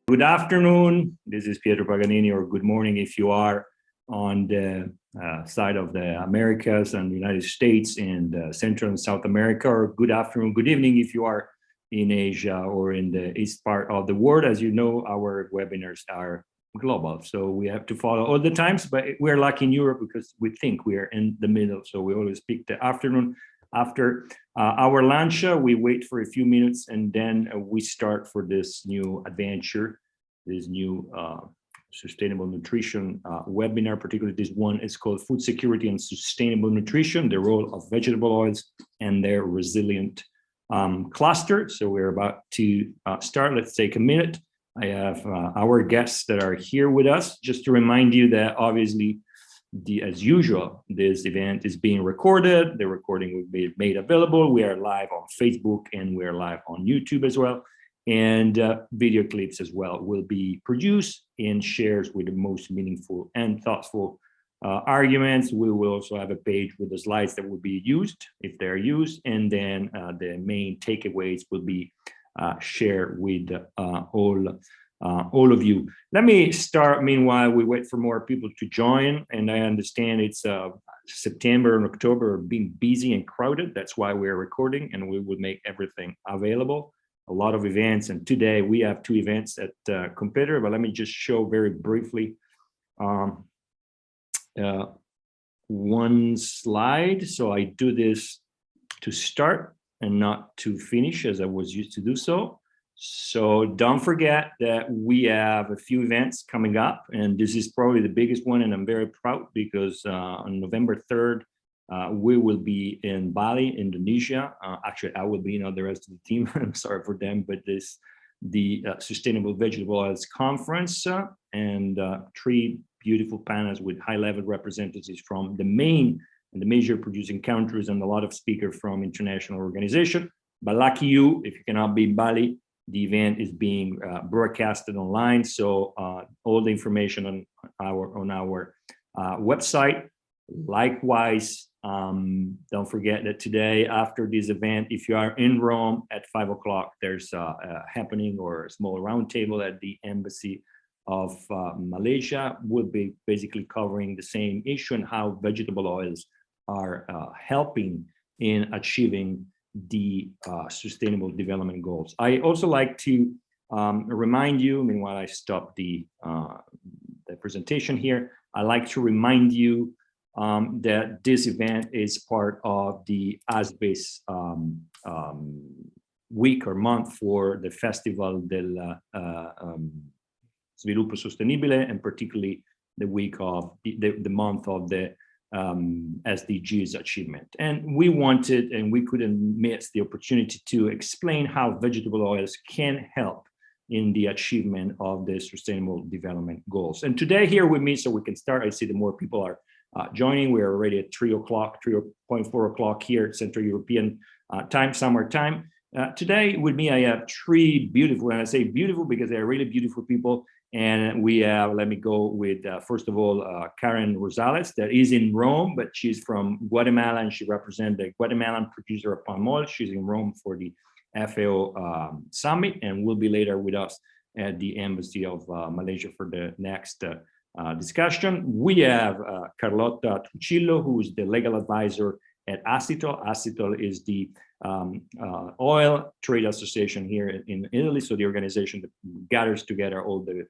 Good afternoon. This is Pietro Paganini, or good morning if you are on the side of the Americas and the United States and Central and South America, or good afternoon, good evening if you are in Asia or in the east part of the world. As you know, our webinars are global, so we have to follow all the times, but we're lucky in Europe because we think we are in the middle, so we always pick the afternoon. After our lunch, we wait for a few minutes and then we start for this new adventure, this new sustainable nutrition webinar. Particularly this one is called Food Security and Sustainable Nutrition, the role of vegetable oils and their resilient cluster. So we're about to start. Let's take a minute. I have our guests that are here with us. Just to remind you that obviously, as usual, this event is being recorded. The recording will be made available. We are live on Facebook and we're live on YouTube as well. And video clips as well will be produced and shared with the most meaningful and thoughtful arguments. We will also have a page with the slides that will be used if they're used. And then the main takeaways will be shared with all of you. Let me start. Meanwhile, we wait for more people to join, and I understand it's September and October are being busy and crowded. That's why we're recording, and we will make everything available. A lot of events, and today we have two events at Competere, but let me just show very briefly one slide. So I do this to start and not to finish as I was used to do so. So don't forget that we have a few events coming up, and this is probably the biggest one, and I'm very proud because on November 3rd, we will be in Bali, Indonesia. Actually, I will be, not the rest of the team. I'm sorry for them, but the Sustainable Vegetable Oils Conference and three beautiful panels with high-level representatives from the main and the major producing countries and a lot of speakers from international organizations. But lucky you, if you cannot be in Bali, the event is being broadcasted online, so all the information on our website. Likewise, don't forget that today, after this event, if you are in Rome at 5 o'clock, there's a happening or a small roundtable at the Embassy of Malaysia. We'll be basically covering the same issue and how vegetable oils are helping in achieving the Sustainable Development Goals. I also like to remind you, meanwhile I stop the presentation here, I like to remind you that this event is part of the ASBES week or month for the Festival del Sviluppo Sostenibile, and particularly the week of the month of the SDGs achievement. And we wanted, and we couldn't miss the opportunity to explain how vegetable oils can help in the achievement of the Sustainable Development Goals. And today here with me, so we can start, I see that more people are joining. We're already at 3 o'clock, 3.4 o'clock here at Central European time, summer time. Today with me, I have three beautiful, and I say beautiful because they're really beautiful people. And we have, let me go with, first of all, Karen Rosales, that is in Rome, but she's from Guatemala and she represents the Guatemalan producer of palm oil. She's in Rome for the FAO summit and will be later with us at the Embassy of Malaysia for the next discussion. We have Carlotta Truccillo, who is the legal advisor at Acitol. Acitol is the oil trade association here in Italy, so the organization that gathers together all the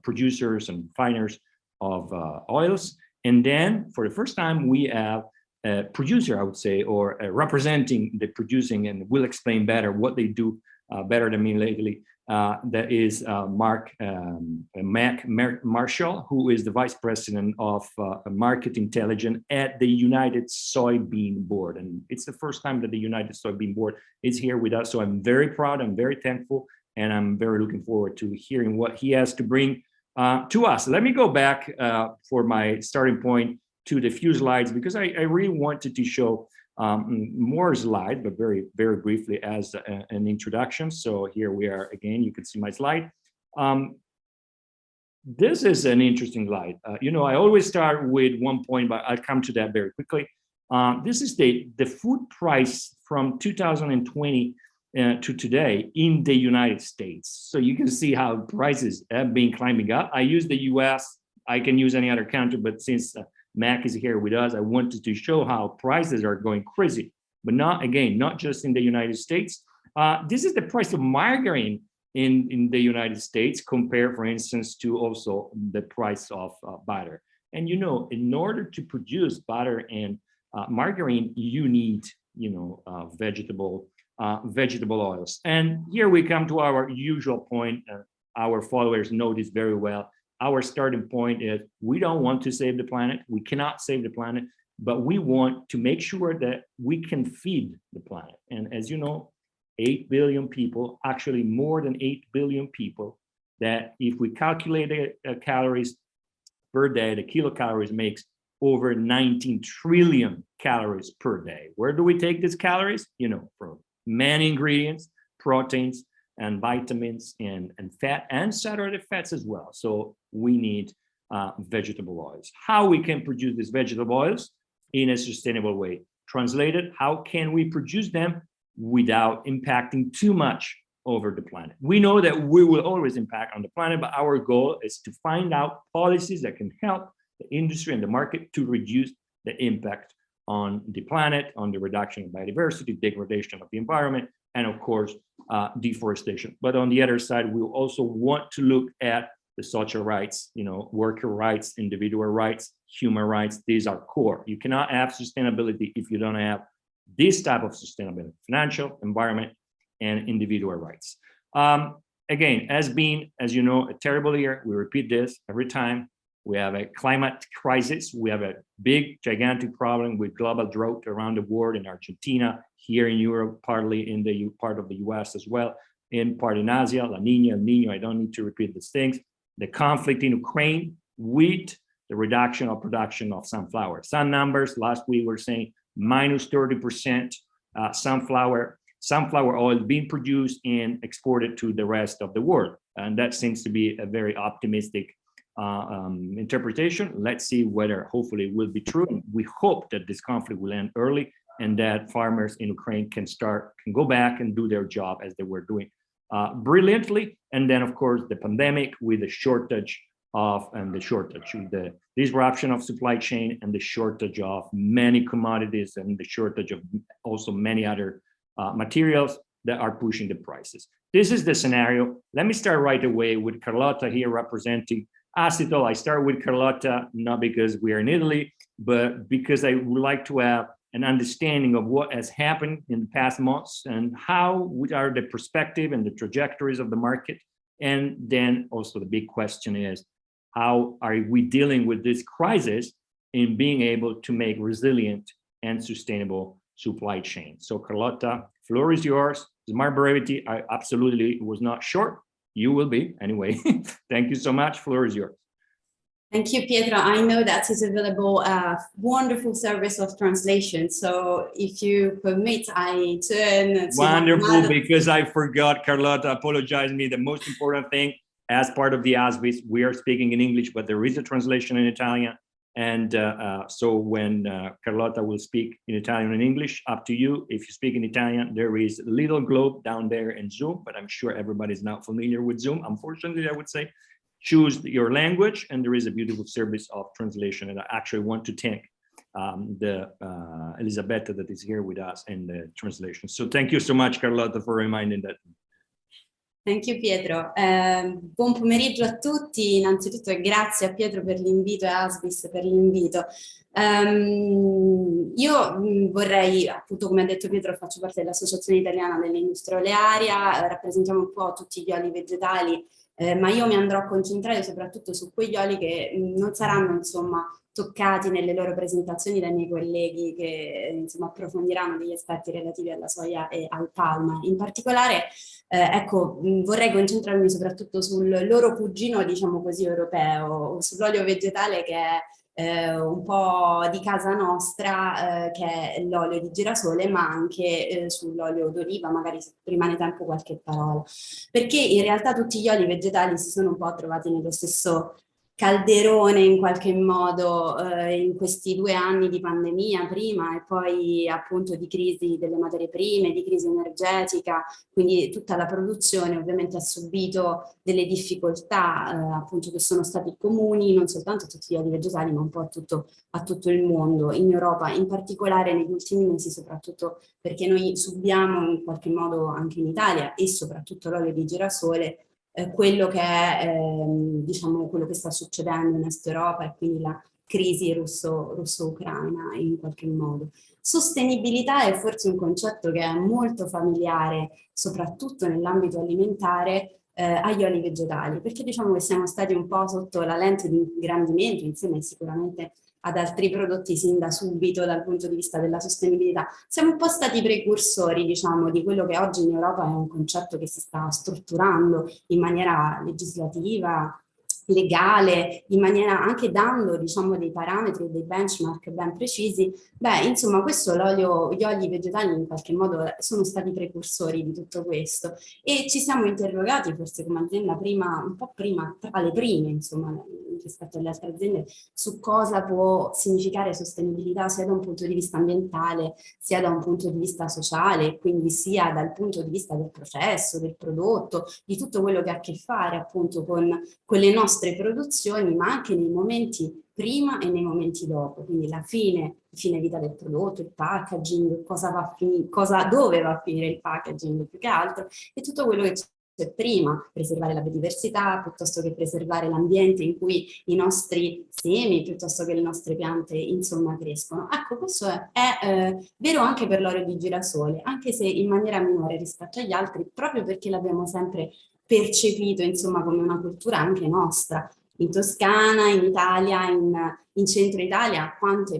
producers and refiners of oils. And then for the first time, we have a producer, I would say, or representing the producing, and will explain better what they do better than me lately. That is Mac Marshall, who is the Vice President of Market Intelligence at the United Soybean Board. And it's the first time that the United Soybean Board is here with us. So I'm very proud, I'm very thankful, and I'm very looking forward to hearing what he has to bring to us. Let me go back for my starting point to the few slides, because I really wanted to show more slides, but very, very briefly as an introduction. So here we are again, you can see my slide. This is an interesting slide. You know, I always start with one point, but I'll come to that very quickly. This is the food price from 2020 to today in the United States. So you can see how prices have been climbing up. I use the US, I can use any other country, but since Mac is here with us, I wanted to show how prices are going crazy, but not just in the United States. This is the price of margarine in the United States compared, for instance, to also the price of butter. And you know, in order to produce butter and margarine, you need, you know, vegetable oils. And here we come to our usual point. Our followers know this very well. Our starting point is we don't want to save the planet. We cannot save the planet, but we want to make sure that we can feed the planet. And as you know, 8 billion people, actually more than 8 billion people, that if we calculate the calories per day, the kilocalories makes over 19 trillion calories per day. Where do we take these calories? You know, from many ingredients, proteins, and vitamins, and fat, and saturated fats as well. So we need vegetable oils. How we can produce these vegetable oils in a sustainable way? Translated, how can we produce them without impacting too much over the planet? We know that we will always impact on the planet, but our goal is to find out policies that can help the industry and the market to reduce the impact on the planet, on the reduction of biodiversity, degradation of the environment, and of course, deforestation. But on the other side, we also want to look at the social rights, you know, worker rights, individual rights, human rights. These are core. You cannot have sustainability if you don't have this type of sustainability: financial, environment, and individual rights. Again, has been, as you know, a terrible year. We repeat this every time. We have a climate crisis. We have a big, gigantic problem with global drought around the world, in Argentina, here in Europe, partly in the part of the US as well, in part in Asia, La Nina, El Nino. I don't need to repeat these things. The conflict in Ukraine with the reduction of production of sunflower. Some numbers last week were saying minus 30% sunflower oil being produced and exported to the rest of the world. And that seems to be a very optimistic interpretation. Let's see whether hopefully it will be true. We hope that this conflict will end early and that farmers in Ukraine can go back and do their job as they were doing brilliantly. And then of course the pandemic with the disruption of supply chain and the shortage of many commodities and the shortage of also many other materials that are pushing the prices. This is the scenario. Let me start right away with Carlotta here representing Acetal. I start with Carlotta, not because we are in Italy, but because I would like to have an understanding of what has happened in the past months and what are the perspective and the trajectories of the market. And then also the big question is, how are we dealing with this crisis in being able to make resilient and sustainable supply chain? So Carlotta, floor is yours. Smart brevity, I absolutely was not short. You will be anyway. Thank you so much. Floor is yours. Thank you, Pietro. I know that is available a wonderful service of translation. So if you permit, I turn to wonderful, because I forgot, Carlotta, apologize me. The most important thing, as part of the ASBIS, we are speaking in English, but there is a translation in Italian. And so when Carlotta will speak in Italian and English, up to you. If you speak in Italian, there is a little globe down there in Zoom, but I'm sure everybody's not familiar with Zoom. Unfortunately, I would say, choose your language, and there is a beautiful service of translation. And I actually want to thank Elisabetta that is here with us in the translation. So thank you so much, Carlotta, for reminding that. Thank you, Pietro. Buon pomeriggio a tutti. Innanzitutto grazie a Pietro per l'invito e a Asbis per l'invito. Io vorrei, appunto, come ha detto Pietro, faccio parte dell'Associazione Italiana dell'Industria Olearia, rappresentiamo un po' tutti gli oli vegetali, ma io mi andrò a concentrare soprattutto su quegli oli che non saranno, insomma, toccati nelle loro presentazioni dai miei colleghi che insomma approfondiranno degli aspetti relativi alla soia e al palma. In particolare, ecco, vorrei concentrarmi soprattutto sul loro cugino, diciamo così, europeo, sull'olio vegetale che è un po' di casa nostra, che è l'olio di girasole, ma anche sull'olio d'oliva, magari se rimane tempo qualche parola. Perché in realtà tutti gli oli vegetali si sono un po' trovati nello stesso calderone in qualche modo in questi 2 anni di pandemia prima e poi appunto di crisi delle materie prime, di crisi energetica, quindi tutta la produzione ovviamente ha subito delle difficoltà appunto che sono stati comuni non soltanto a tutti gli oli vegetali ma un po' a tutto il mondo, in Europa in particolare negli ultimi mesi, soprattutto perché noi subiamo in qualche modo anche in Italia e soprattutto l'olio di girasole quello che è diciamo quello che sta succedendo in Est Europa e quindi la crisi russo-ucraina in qualche modo. Sostenibilità è forse un concetto che è molto familiare, soprattutto nell'ambito alimentare, agli oli vegetali, perché diciamo che siamo stati un po' sotto la lente di ingrandimento, insieme sicuramente ad altri prodotti sin da subito dal punto di vista della sostenibilità. Siamo un po' stati precursori, diciamo, di quello che oggi in Europa è un concetto che si sta strutturando in maniera legislativa, legale, in maniera anche dando, diciamo, dei parametri e dei benchmark ben precisi. Beh, insomma, gli oli vegetali in qualche modo sono stati precursori di tutto questo e ci siamo interrogati forse come azienda prima, un po' prima, tra le prime, insomma, rispetto alle altre aziende, su cosa può significare sostenibilità sia da un punto di vista ambientale, sia da un punto di vista sociale, quindi sia dal punto di vista del processo, del prodotto, di tutto quello che ha a che fare appunto con le nostre produzioni, ma anche nei momenti prima e nei momenti dopo, quindi la fine vita del prodotto, il packaging, dove va a finire il packaging più che altro, e tutto quello che c'è prima, preservare la biodiversità, piuttosto che preservare l'ambiente in cui i nostri semi, piuttosto che le nostre piante, insomma, crescono. Ecco, questo è vero anche per l'olio di girasole, anche se in maniera minore rispetto agli altri, proprio perché l'abbiamo sempre percepito, insomma, come una cultura anche nostra. In Toscana, in Italia, in centro Italia, quanti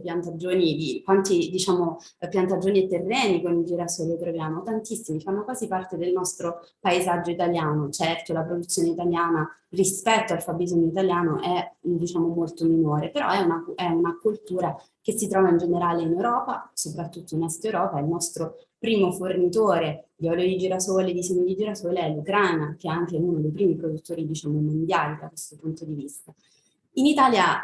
diciamo, piantagioni e terreni con il girasole troviamo? Tantissimi, fanno quasi parte del nostro paesaggio italiano. Certo, la produzione italiana rispetto al fabbisogno italiano è, diciamo, molto minore, però è una cultura che si trova in generale in Europa, soprattutto in Est Europa. Il nostro primo fornitore di olio di girasole, di semi di girasole è l'Ucraina, che è anche uno dei primi produttori, diciamo, mondiali da questo punto di vista. In Italia,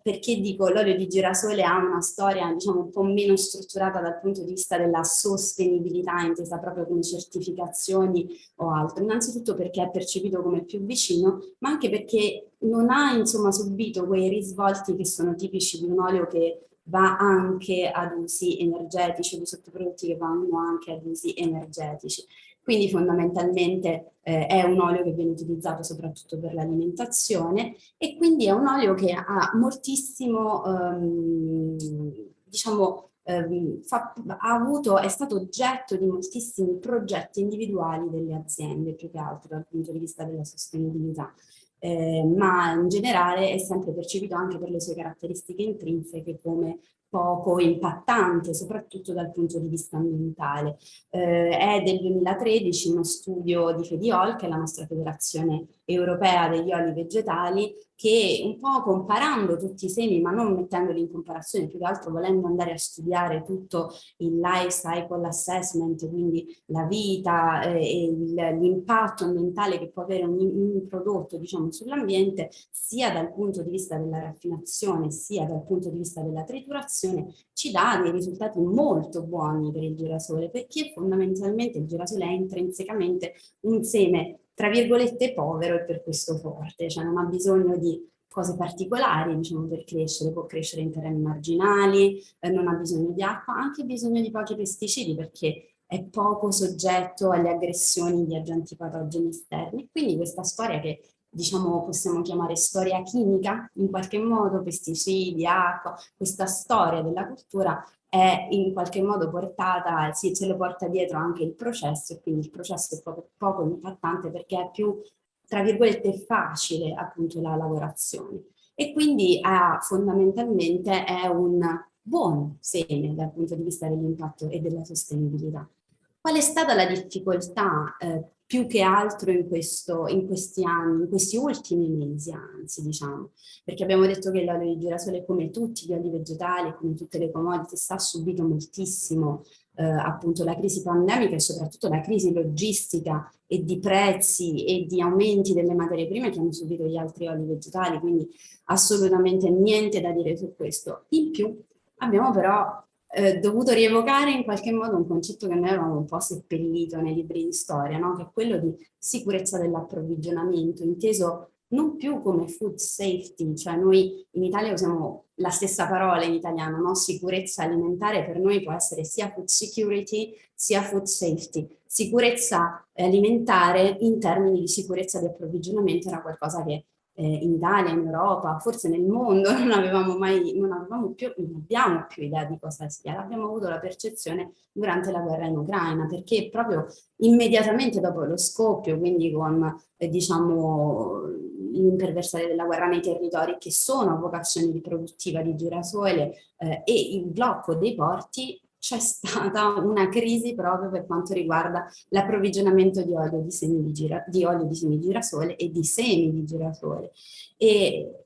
perché dico l'olio di girasole ha una storia, diciamo, un po' meno strutturata dal punto di vista della sostenibilità, intesa proprio come certificazioni o altro. Innanzitutto perché è percepito come più vicino, ma anche perché non ha, insomma, subito quei risvolti che sono tipici di un olio che va anche ad usi energetici, di sottoprodotti che vanno anche ad usi energetici. Quindi fondamentalmente è un olio che viene utilizzato soprattutto per l'alimentazione e quindi è un olio che ha moltissimo, diciamo, è stato oggetto di moltissimi progetti individuali delle aziende, più che altro dal punto di vista della sostenibilità. Ma in generale è sempre percepito anche per le sue caratteristiche intrinseche come poco impattante, soprattutto dal punto di vista ambientale. È del 2013 uno studio di FEDIOL, che è la nostra federazione europea degli oli vegetali, che un po' comparando tutti i semi, ma non mettendoli in comparazione, più che altro volendo andare a studiare tutto il life cycle assessment, quindi la vita e l'impatto ambientale che può avere un prodotto, diciamo, sull'ambiente, sia dal punto di vista della raffinazione, sia dal punto di vista della triturazione, ci dà dei risultati molto buoni per il girasole, perché fondamentalmente il girasole è intrinsecamente un seme, tra virgolette, povero e per questo forte, cioè non ha bisogno di cose particolari, diciamo, per crescere, può crescere in terreni marginali, non ha bisogno di acqua, ha anche bisogno di pochi pesticidi perché è poco soggetto alle aggressioni di agenti patogeni esterni. Quindi questa storia che, diciamo, possiamo chiamare storia chimica, in qualche modo, pesticidi, acqua, questa storia della cultura è in qualche modo portata, sì, ce lo porta dietro anche il processo, e quindi il processo è poco impattante perché è più, tra virgolette, facile appunto la lavorazione. E quindi fondamentalmente è un buon seme dal punto di vista dell'impatto e della sostenibilità. Qual è stata la difficoltà più che altro in questi anni, in questi ultimi mesi anzi, diciamo? Perché abbiamo detto che l'olio di girasole, come tutti gli oli vegetali, come tutte le commodity, sta subito moltissimo appunto la crisi pandemica e soprattutto la crisi logistica e di prezzi e di aumenti delle materie prime che hanno subito gli altri oli vegetali, quindi assolutamente niente da dire su questo. In più abbiamo però dovuto rievocare in qualche modo un concetto che noi avevamo un po' seppellito nei libri di storia, no? Che è quello di sicurezza dell'approvvigionamento, inteso non più come food safety, cioè noi in Italia usiamo la stessa parola in italiano, no? Sicurezza alimentare per noi può essere sia food security sia food safety. Sicurezza alimentare in termini di sicurezza di approvvigionamento era qualcosa che in Italia, in Europa, forse nel mondo non abbiamo più idea di cosa sia. Abbiamo avuto la percezione durante la guerra in Ucraina, perché proprio immediatamente dopo lo scoppio, quindi con diciamo l'imperversare della guerra nei territori che sono a vocazione riproduttiva di girasole e il blocco dei porti, c'è stata una crisi proprio per quanto riguarda l'approvvigionamento di olio di semi di girasole e di semi di girasole. E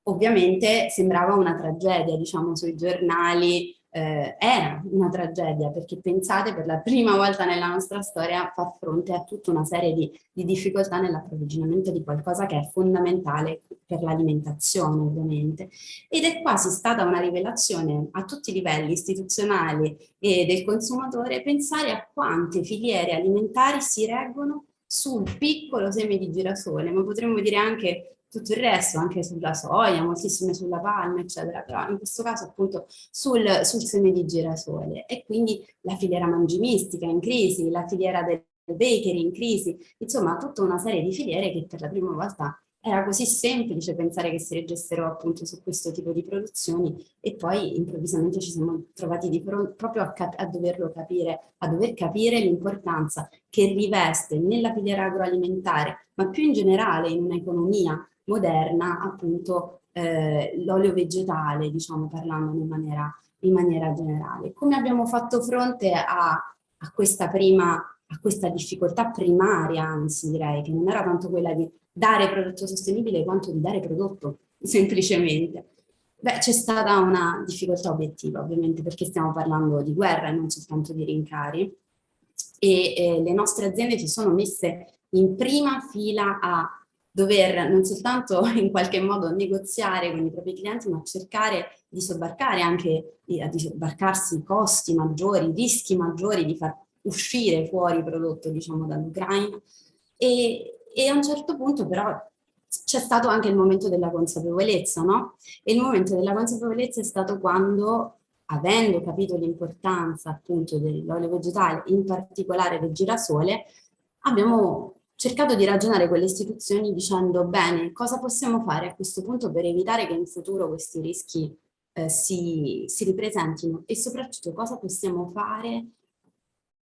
ovviamente sembrava una tragedia, diciamo, sui giornali, era una tragedia, perché pensate, per la prima volta nella nostra storia far fronte a tutta una serie di difficoltà nell'approvvigionamento di qualcosa che è fondamentale per l'alimentazione, ovviamente. Ed è quasi stata una rivelazione a tutti i livelli istituzionali e del consumatore pensare a quante filiere alimentari si reggono sul piccolo seme di girasole, ma potremmo dire anche tutto il resto, anche sulla soia, moltissime sulla palma, eccetera, però in questo caso appunto sul seme di girasole. E quindi la filiera mangimistica in crisi, la filiera del bakery in crisi, insomma tutta una serie di filiere che per la prima volta era così semplice pensare che si reggessero appunto su questo tipo di produzioni e poi improvvisamente ci siamo trovati di fronte proprio a doverlo capire, a dover capire l'importanza che riveste nella filiera agroalimentare, ma più in generale in un'economia moderna, appunto l'olio vegetale, diciamo parlando in maniera generale. Come abbiamo fatto fronte a questa difficoltà primaria, anzi direi, che non era tanto quella di dare prodotto sostenibile quanto di dare prodotto, semplicemente. Beh, c'è stata una difficoltà obiettiva, ovviamente, perché stiamo parlando di guerra e non soltanto di rincari, e le nostre aziende si sono messe in prima fila a dover non soltanto in qualche modo negoziare con i propri clienti, ma cercare di sobbarcare anche, di sobbarcarsi costi maggiori, rischi maggiori di far uscire fuori il prodotto, diciamo, dall'Ucraina. E a un certo punto però c'è stato anche il momento della consapevolezza, no? E il momento della consapevolezza è stato quando, avendo capito l'importanza appunto dell'olio vegetale, in particolare del girasole, abbiamo cercato di ragionare con le istituzioni dicendo bene, cosa possiamo fare a questo punto per evitare che in futuro questi rischi si ripresentino e soprattutto cosa possiamo fare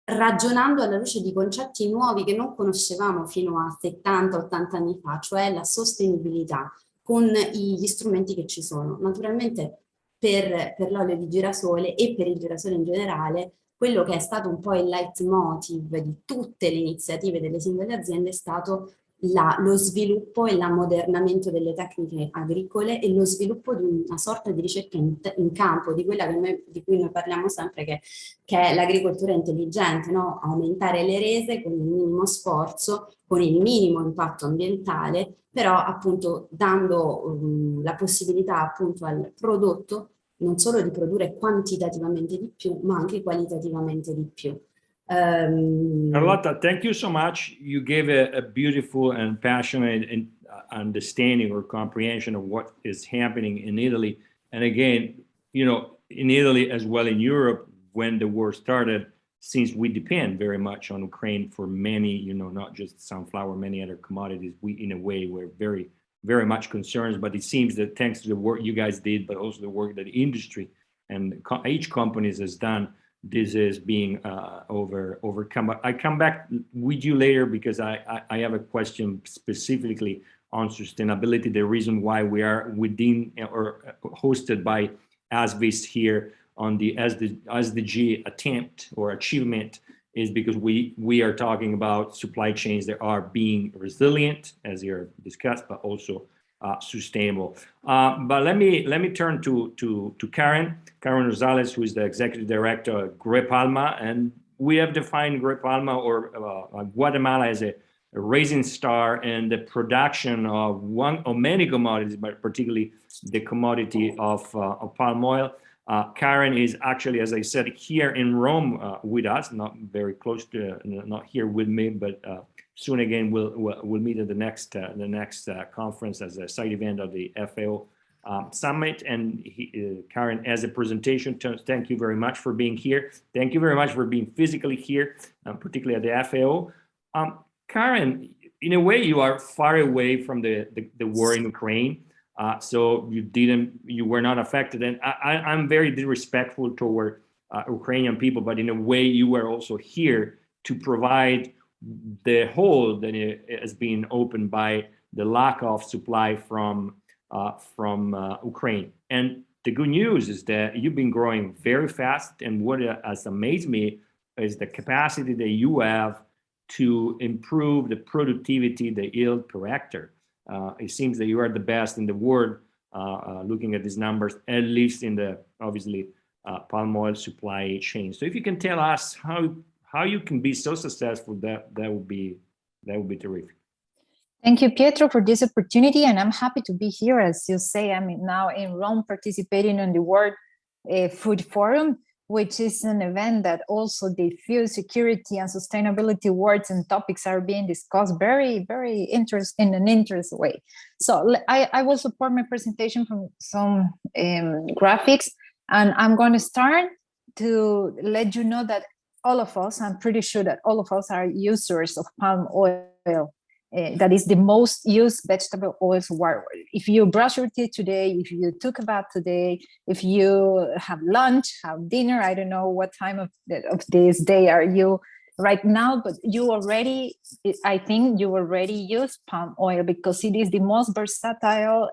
ragionando alla luce di concetti nuovi che non conoscevamo fino a 70-80 anni fa, cioè la sostenibilità con gli strumenti che ci sono. Naturalmente per l'olio di girasole e per il girasole in generale, quello che è stato un po' il leitmotiv di tutte le iniziative delle singole aziende è stato lo sviluppo e l'ammodernamento delle tecniche agricole e lo sviluppo di una sorta di ricerca in campo, di quella di cui noi parliamo sempre, che è l'agricoltura intelligente, no? Aumentare le rese con il minimo sforzo, con il minimo impatto ambientale, però appunto dando la possibilità appunto al prodotto non solo di produrre quantitativamente di più, ma anche qualitativamente di più. Carlotta, thank you so much. You gave a beautiful and passionate understanding or comprehension of what is happening in Italy. And again, you know, in Italy as well in Europe, when the war started, since we depend very much on Ukraine for many, you know, not just sunflower, many other commodities, we in a way were very, very much concerned. But it seems that thanks to the work you guys did, but also the work that the industry and each company has done, this is being overcome. But I come back with you later because I have a question specifically on sustainability, the reason why we are within or hosted by ASVIS here on the SDG attempt or achievement is because we are talking about supply chains that are being resilient, as you discussed, but also sustainable. But let me turn to Karen Rosales, who is the executive director at Grey Palma, and we have defined Grey Palma or Guatemala as a rising star in the production of many commodities, but particularly the commodity of palm oil. Karen is actually, as I said, here in Rome with us, not very close to, not here with me, but soon again we'll meet at the next conference as a side event of the FAO summit. And Karen, as a presentation, thank you very much for being here. Thank you very much for being physically here, particularly at the FAO. Karen, in a way, you are far away from the war in Ukraine, so you were not affected. And I'm very disrespectful toward Ukrainian people, but in a way, you were also here to provide the hole that has been opened by the lack of supply from Ukraine. And the good news is that you've been growing very fast. And what has amazed me is the capacity that you have to improve the productivity, the yield per hectare. It seems that you are the best in the world, looking at these numbers, at least in the, obviously, palm oil supply chain. So if you can tell us how you can be so successful, that would be terrific. Thank you, Pietro, for this opportunity. And I'm happy to be here. As you say, I'm now in Rome participating in the World Food Forum, which is an event that also the food security and sustainability words and topics are being discussed very, very in an interesting way. So I will support my presentation from some graphics, and I'm going to start to let you know that all of us, I'm pretty sure that all of us are users of palm oil. That is the most used vegetable oils worldwide. If you brush your teeth today, if you took a bath today, if you have lunch, have dinner, I don't know what time of this day are you right now, but I think you already use palm oil because it is the most versatile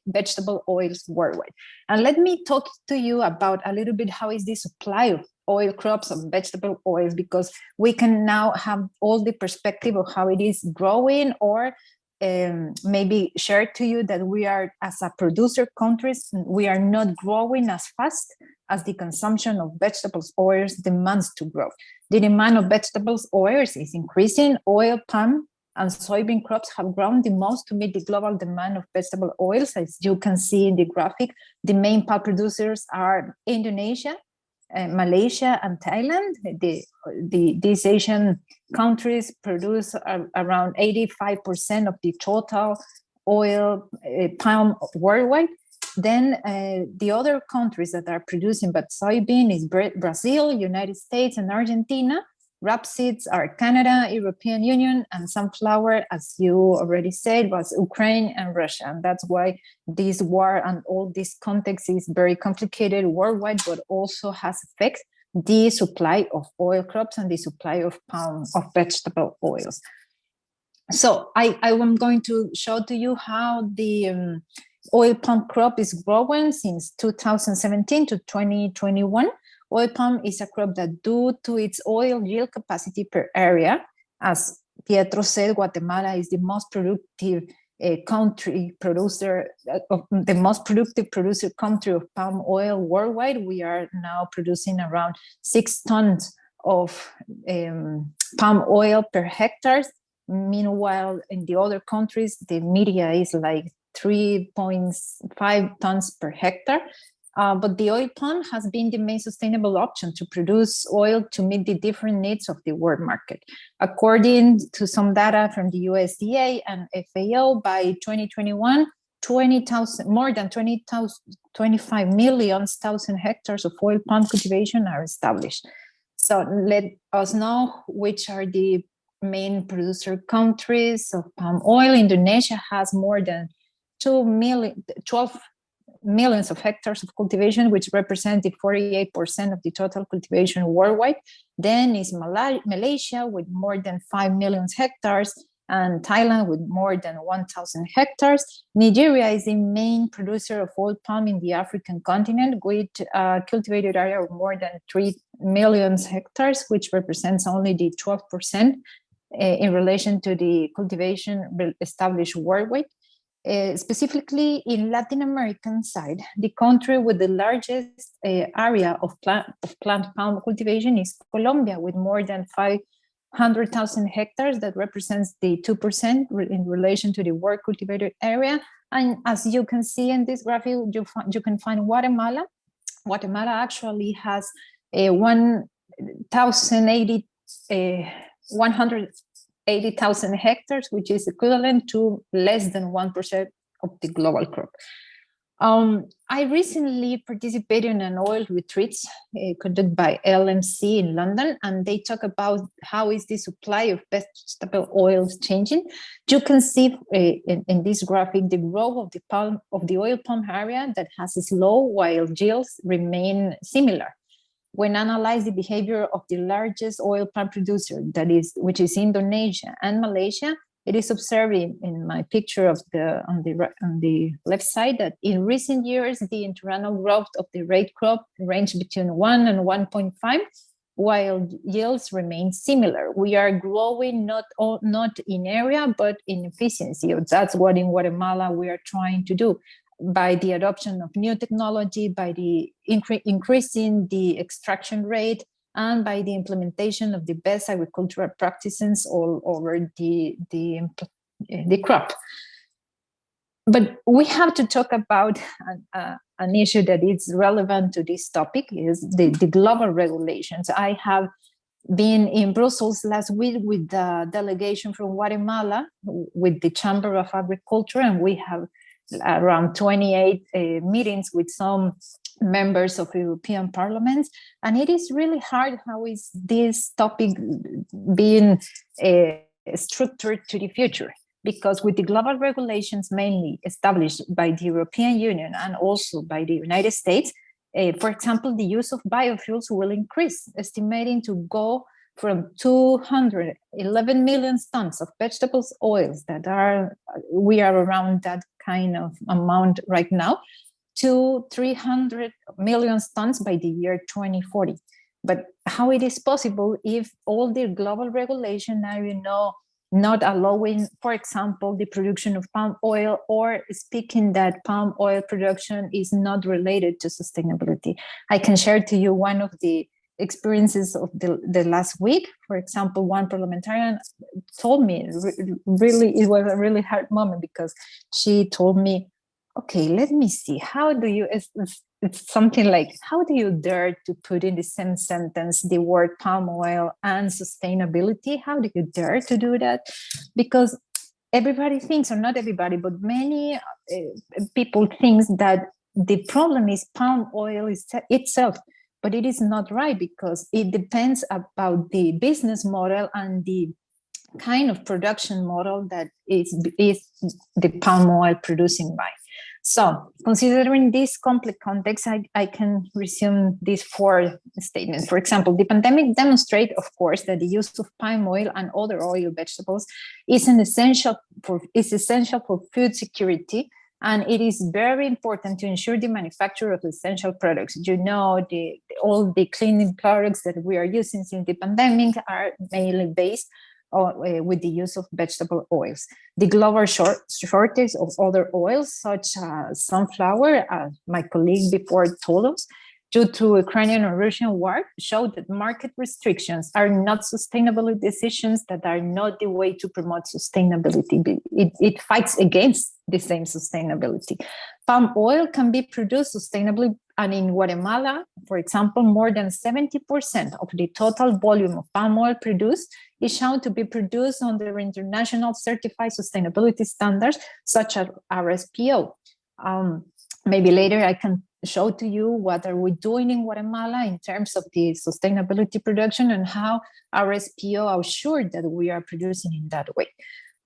vegetable oils worldwide. And let me talk to you about a little bit how is the supply of oil crops of vegetable oils, because we can now have all the perspective of how it is growing, or maybe share to you that we are, as a producer countries, we are not growing as fast as the consumption of vegetables oils demands to grow. The demand of vegetables oils is increasing. Oil, palm, and soybean crops have grown the most to meet the global demand of vegetable oils. As you can see in the graphic, the main palm producers are Indonesia, Malaysia, and Thailand. These Asian countries produce around 85% of the total oil palm worldwide. Then the other countries that are producing but soybean is Brazil, United States, and Argentina. Rapeseeds are Canada, European Union, and sunflower, as you already said, was Ukraine and Russia. And that's why this war and all this context is very complicated worldwide, but also has effects the supply of oil crops and the supply of vegetable oils. So I am going to show to you how the oil palm crop is growing since 2017 to 2021. Oil palm is a crop that, due to its oil yield capacity per area, as Pietro said, Guatemala is the most productive country producer, the most productive producer country of palm oil worldwide. We are now producing around 6 tons of palm oil per hectare. Meanwhile, in the other countries, the median is like 3.5 tons per hectare. But the oil palm has been the main sustainable option to produce oil to meet the different needs of the world market. According to some data from the USDA and FAO, by 2021, more than 25 million hectares of oil palm cultivation are established. So let us know which are the main producer countries of palm oil. Indonesia has more than 12 millions of hectares of cultivation, which represent the 48% of the total cultivation worldwide. Then is Malaysia with more than 5 million hectares, and Thailand with more than 1,000 hectares. Nigeria is the main producer of oil palm in the African continent, with a cultivated area of more than 3 million hectares, which represents only the 12% in relation to the cultivation established worldwide. Specifically in Latin American side, the country with the largest area of plant palm cultivation is Colombia, with more than 500,000 hectares. That represents the 2% in relation to the world cultivated area. And as you can see in this graphic, you can find Guatemala. Guatemala actually has a 180,000 hectares, which is equivalent to less than 1% of the global crop. I recently participated in an oil retreat conducted by LMC in London, and they talk about how is the supply of vegetable oils changing. You can see in this graphic the growth of the oil palm area that has slow while yields remain similar. When analyze the behavior of the largest oil palm producer, which is Indonesia and Malaysia, it is observed in my picture on the left side that in recent years, the internal growth of the rate crop ranged between 1 and 1.5, while yields remain similar. We are growing not in area, but in efficiency. That's what in Guatemala we are trying to do, by the adoption of new technology, by the increasing the extraction rate, and by the implementation of the best agricultural practices all over the crop. But we have to talk about an issue that is relevant to this topic, is the global regulations. I have been in Brussels last week with the delegation from Guatemala, with the Chamber of Agriculture, and we have around 28 meetings with some members of European parliaments. And it is really hard how is this topic being structured to the future, because with the global regulations mainly established by the European Union and also by the United States, for example, the use of biofuels will increase, estimating to go from 211 million tons of vegetables oils we are around that kind of amount right now, to 300 million tons by the year 2040. But how it is possible if all the global regulation are, not allowing, for example, the production of palm oil, or speaking that palm oil production is not related to sustainability? I can share to you one of the experiences of the last week. For example, one parliamentarian told me, really, it was a really hard moment, because she told me, okay, let me see, how do you, it's something like, how do you dare to put in the same sentence the word palm oil and sustainability? How do you dare to do that? Because everybody thinks, or not everybody, but many people think that the problem is palm oil itself. But it is not right, because it depends about the business model and the kind of production model that is the palm oil producing by. So, considering this complex context, I can resume these 4 statements. For example, the pandemic demonstrates, of course, that the use of palm oil and other oil vegetables is essential for food security, and it is very important to ensure the manufacture of essential products. All the cleaning products that we are using since the pandemic are mainly based with the use of vegetable oils. The global shortage of other oils, such as sunflower, as my colleague before told us, due to Ukrainian and Russian war, show that market restrictions are not sustainable decisions, that are not the way to promote sustainability. It fights against the same sustainability. Palm oil can be produced sustainably, and in Guatemala, for example, more than 70% of the total volume of palm oil produced is shown to be produced under international certified sustainability standards, such as RSPO. Maybe later I can show to you what are we doing in Guatemala in terms of the sustainability production, and how RSPO assured that we are producing in that way.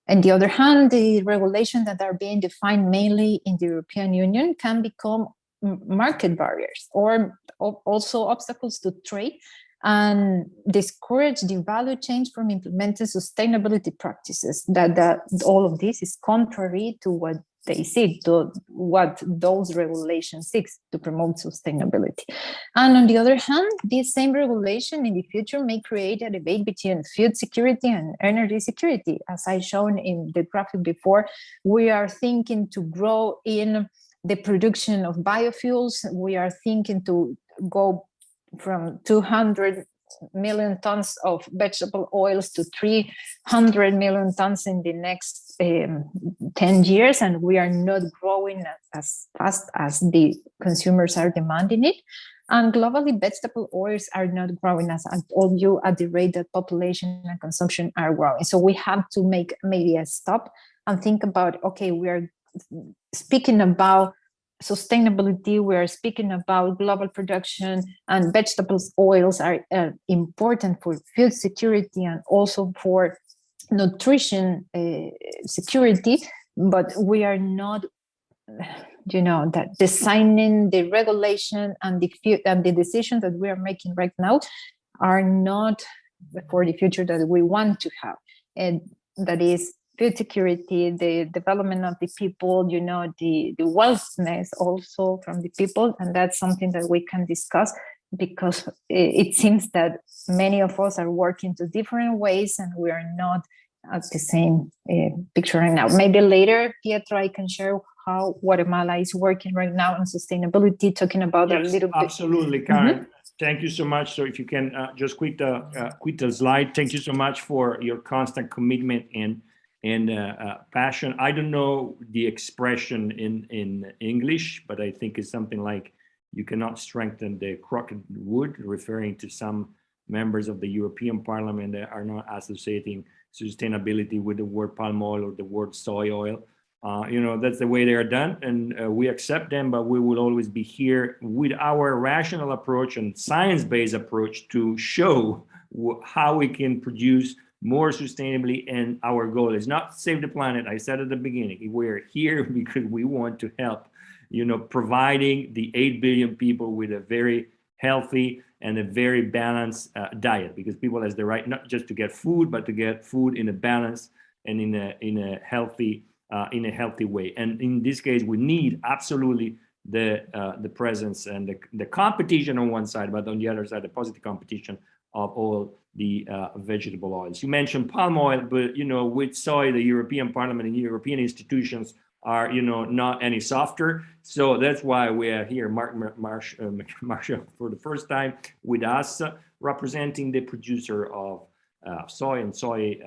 On the other hand, the regulations that are being defined mainly in the European Union can become market barriers, or also obstacles to trade, and discourage the value chain from implementing sustainability practices. That all of this is contrary to what they seek, to what those regulations seek to promote sustainability. And on the other hand, this same regulation in the future may create a debate between food security and energy security. As I shown in the graphic before, we are thinking to grow in the production of biofuels. We are thinking to go from 200 million tons of vegetable oils to 300 million tons in the next 10 years, and we are not growing as fast as the consumers are demanding it. And globally, vegetable oils are not growing, as I told you, at the rate that population and consumption are growing. So we have to make maybe a stop and think about, okay, we are speaking about sustainability, we are speaking about global production, and vegetables oils are important for food security and also for nutrition security, but we are not, that designing the regulation and the decisions that we are making right now are not for the future that we want to have. And that is food security, the development of the people, the wellness also from the people. And that's something that we can discuss, because it seems that many of us are working to different ways and we are not at the same picture right now. Maybe later, Pietro, I can share how Guatemala is working right now on sustainability, talking about a little bit. Absolutely, Karen. Thank you so much. So if you can just quit the slide. Thank you so much for your constant commitment and passion. I don't know the expression in English, but I think it's something like, you cannot strengthen the crooked wood, referring to some members of the European Parliament that are not associating sustainability with the word palm oil or the word soy oil. That's the way they are done, and we accept them, but we will always be here with our rational approach and science-based approach to show how we can produce more sustainably. And our goal is not to save the planet. I said at the beginning, we're here because we want to help, providing the 8 billion people with a very healthy and a very balanced diet, because people has the right not just to get food, but to get food in a balance and in a healthy way. And in this case, we need absolutely the presence and the competition on one side, but on the other side, the positive competition of all the vegetable oils. You mentioned palm oil, but with soy, the European Parliament and European institutions are not any softer. So that's why we are here, Marcia, for the first time with us, representing the producer of soy and soy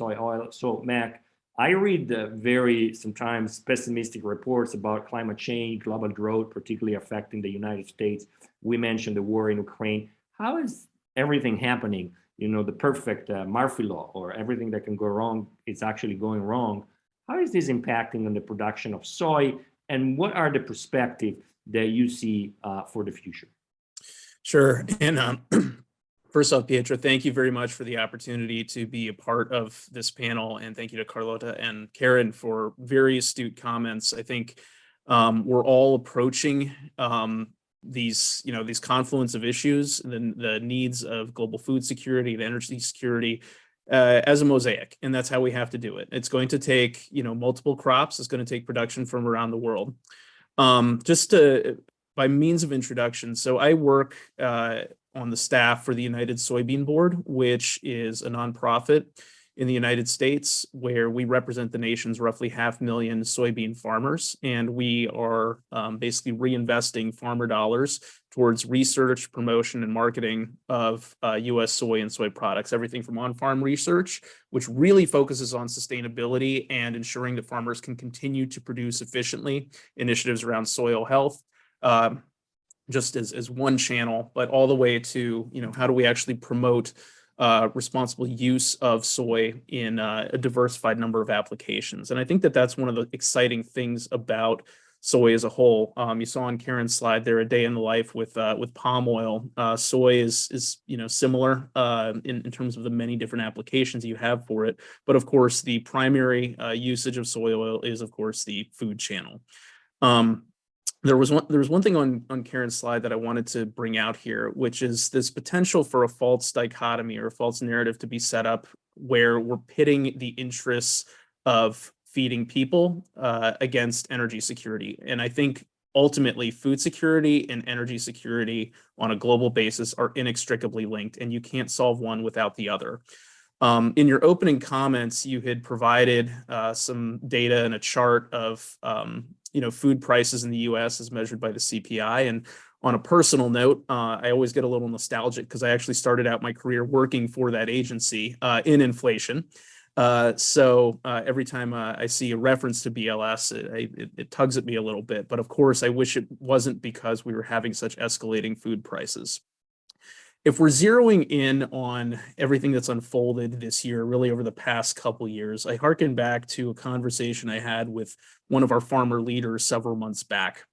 oil. So Mac, I read the very sometimes pessimistic reports about climate change, global drought, particularly affecting the United States. We mentioned the war in Ukraine. How is everything happening? The perfect Murphy law, or everything that can go wrong is actually going wrong. How is this impacting on the production of soy, and what are the perspectives that you see for the future? Sure. And first off, Pietro, thank you very much for the opportunity to be a part of this panel. And thank you to Carlota and Karen for very astute comments. I think we're all approaching these confluence of issues, the needs of global food security and energy security as a mosaic. And that's how we have to do it. It's going to take, multiple crops. It's going to take production from around the world. By means of introduction, so I work on the staff for the United Soybean Board, which is a nonprofit in the United States where we represent the nation's roughly 500,000 soybean farmers. And we are basically reinvesting farmer dollars towards research, promotion, and marketing of U.S. soy and soy products, everything from on-farm research, which really focuses on sustainability and ensuring that farmers can continue to produce efficiently, initiatives around soil health, just as one channel, but all the way to, how do we actually promote responsible use of soy in a diversified number of applications. And I think that that's one of the exciting things about soy as a whole. You saw on Karen's slide there, a day in the life with palm oil. Soy is similar in terms of the many different applications you have for it. But of course, the primary usage of soy oil is, of course, the food channel. There was one thing on Karen's slide that I wanted to bring out here, which is this potential for a false dichotomy or a false narrative to be set up where we're pitting the interests of feeding people against energy security. And I think ultimately food security and energy security on a global basis are inextricably linked, and you can't solve one without the other. In your opening comments, you had provided some data and a chart of food prices in the U.S. as measured by the CPI. And on a personal note, I always get a little nostalgic because I actually started out my career working for that agency in inflation. So every time I see a reference to BLS, it tugs at me a little bit. But of course, I wish it wasn't because we were having such escalating food prices. If we're zeroing in on everything that's unfolded this year, really over the past couple years, I hearken back to a conversation I had with one of our farmer leaders several months back,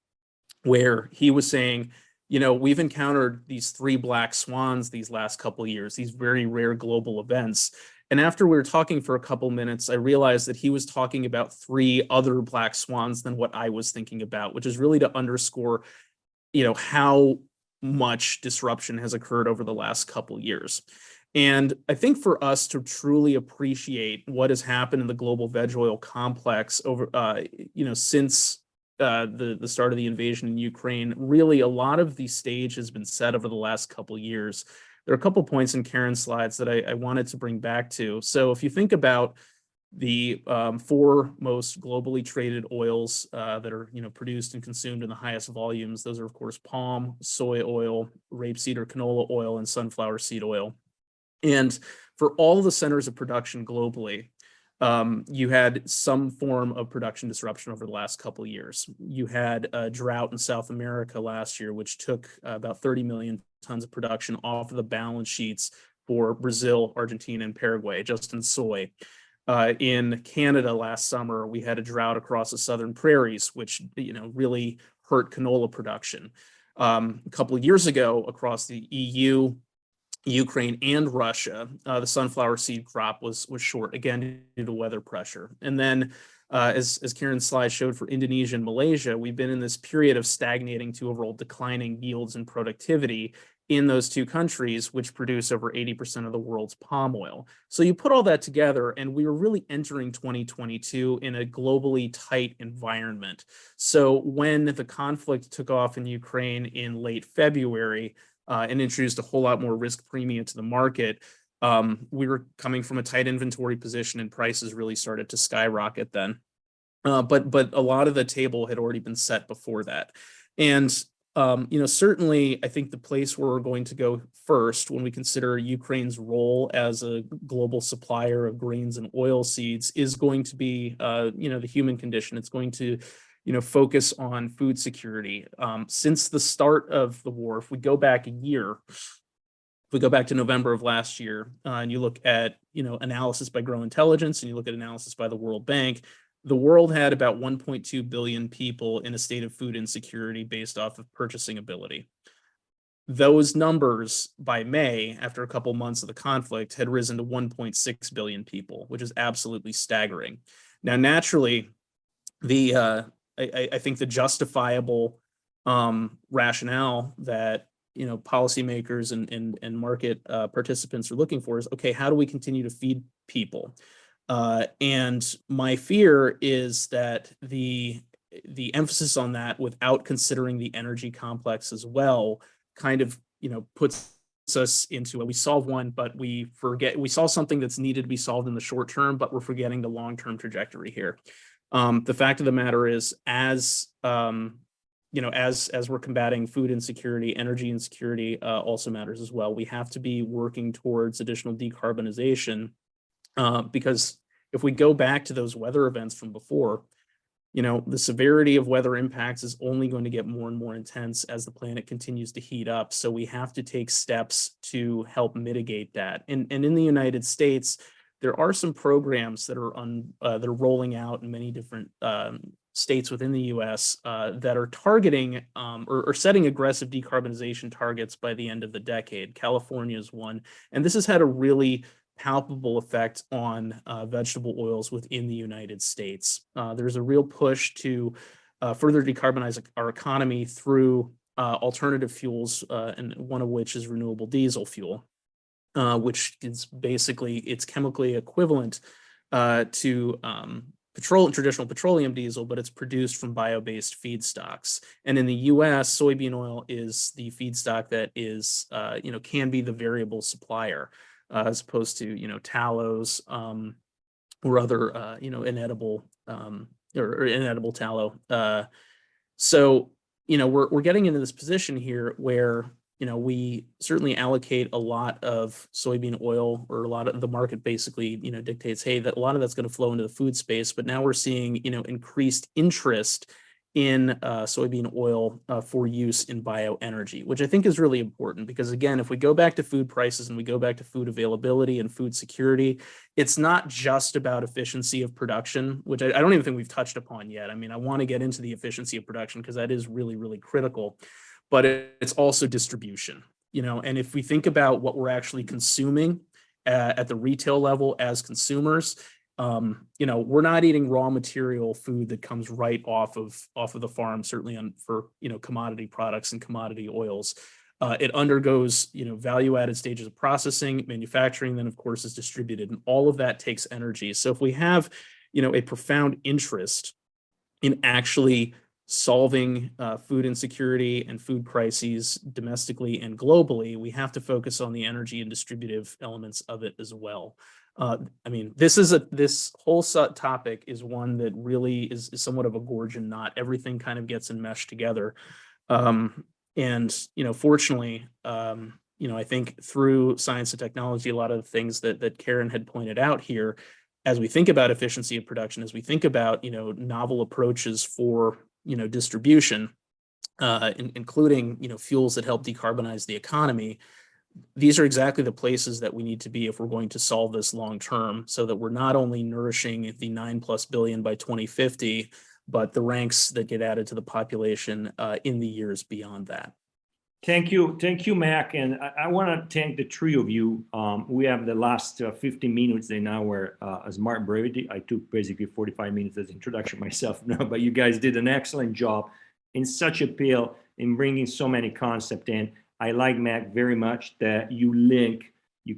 where he was saying, we've encountered these 3 black swans these last couple of years, these very rare global events. And after we were talking for a couple minutes, I realized that he was talking about 3 other black swans than what I was thinking about, which is really to underscore, how much disruption has occurred over the last couple years. And I think for us to truly appreciate what has happened in the global veg oil complex over, since the start of the invasion in Ukraine, really a lot of the stage has been set over the last couple years. There are a couple points in Karen's slides that I wanted to bring back to. So if you think about the 4 most globally traded oils that are produced and consumed in the highest volumes, those are of course palm, soy oil, rapeseed or canola oil, and sunflower seed oil. And for all the centers of production globally, you had some form of production disruption over the last couple of years. You had a drought in South America last year, which took about 30 million tons of production off of the balance sheets for Brazil, Argentina, and Paraguay, just in soy. In Canada last summer, we had a drought across the southern prairies, which really hurt canola production. A couple of years ago, across the EU, Ukraine, and Russia, the sunflower seed crop was short, again, due to weather pressure. And then, as Karen's slide showed, for Indonesia and Malaysia, we've been in this period of stagnating to overall declining yields and productivity in those 2 countries, which produce over 80% of the world's palm oil. So you put all that together, and we were really entering 2022 in a globally tight environment. So when the conflict took off in Ukraine in late February, and introduced a whole lot more risk premium to the market, we were coming from a tight inventory position, and prices really started to skyrocket then. But a lot of the table had already been set before that. And certainly I think the place where we're going to go first when we consider Ukraine's role as a global supplier of grains and oil seeds is going to be, the human condition. It's going to focus on food security. Since the start of the war, if we go back a year, if we go back to November of last year, and you look at, analysis by Grow Intelligence, and you look at analysis by the World Bank, the world had about 1.2 billion people in a state of food insecurity based off of purchasing ability. Those numbers by May, after a couple months of the conflict, had risen to 1.6 billion people, which is absolutely staggering. Now, naturally, I think the justifiable rationale that policymakers and market participants are looking for is, okay, how do we continue to feed people? And my fear is that the emphasis on that, without considering the energy complex as well, kind of puts us into we solve one, but we forget we solve something that's needed to be solved in the short term, but we're forgetting the long-term trajectory here. The fact of the matter is, as we're combating food insecurity, energy insecurity also matters as well. We have to be working towards additional decarbonization, because if we go back to those weather events from before, the severity of weather impacts is only going to get more and more intense as the planet continues to heat up. So we have to take steps to help mitigate that. And in the United States, there are some programs that are rolling out in many different states within the U.S. That are targeting or setting aggressive decarbonization targets by the end of the decade. California is one, and this has had a really palpable effect on vegetable oils within the United States. There's a real push to further decarbonize our economy through alternative fuels, and one of which is renewable diesel fuel, which is basically, it's chemically equivalent to traditional petroleum diesel, but it's produced from bio-based feedstocks. And in the US, soybean oil is the feedstock that is, can be the variable supplier, as opposed to, tallows or other, inedible or inedible tallow. So, we're getting into this position here where, we certainly allocate a lot of soybean oil, or a lot of the market basically, dictates, hey, that a lot of that's going to flow into the food space. But now we're seeing, increased interest in soybean oil for use in bioenergy, which I think is really important, because again, if we go back to food prices and we go back to food availability and food security, it's not just about efficiency of production, which I don't even think we've touched upon yet. I mean, I want to get into the efficiency of production because that is really, really critical, but it's also distribution, and if we think about what we're actually consuming at the retail level as consumers, we're not eating raw material food that comes right off of the farm, certainly for commodity products and commodity oils. It undergoes value-added stages of processing, manufacturing, then of course is distributed, and all of that takes energy. So if we have a profound interest in actually solving food insecurity and food crises domestically and globally, we have to focus on the energy and distributive elements of it as well. This whole topic is one that really is somewhat of a Gordian knot. Everything kind of gets enmeshed together. Fortunately, I think through science and technology, a lot of the things that Karen had pointed out here, as we think about efficiency of production, as we think about, novel approaches for, distribution, including, fuels that help decarbonize the economy, these are exactly the places that we need to be if we're going to solve this long term, so that we're not only nourishing the 9+ billion by 2050, but the ranks that get added to the population in the years beyond that. Thank you, Mac, and I want to thank the three of you. We have the last 15 minutes in our smart brevity. I took basically 45 minutes as introduction myself, but you guys did an excellent job in such appeal in bringing so many concepts in. I like, Mac, very much that you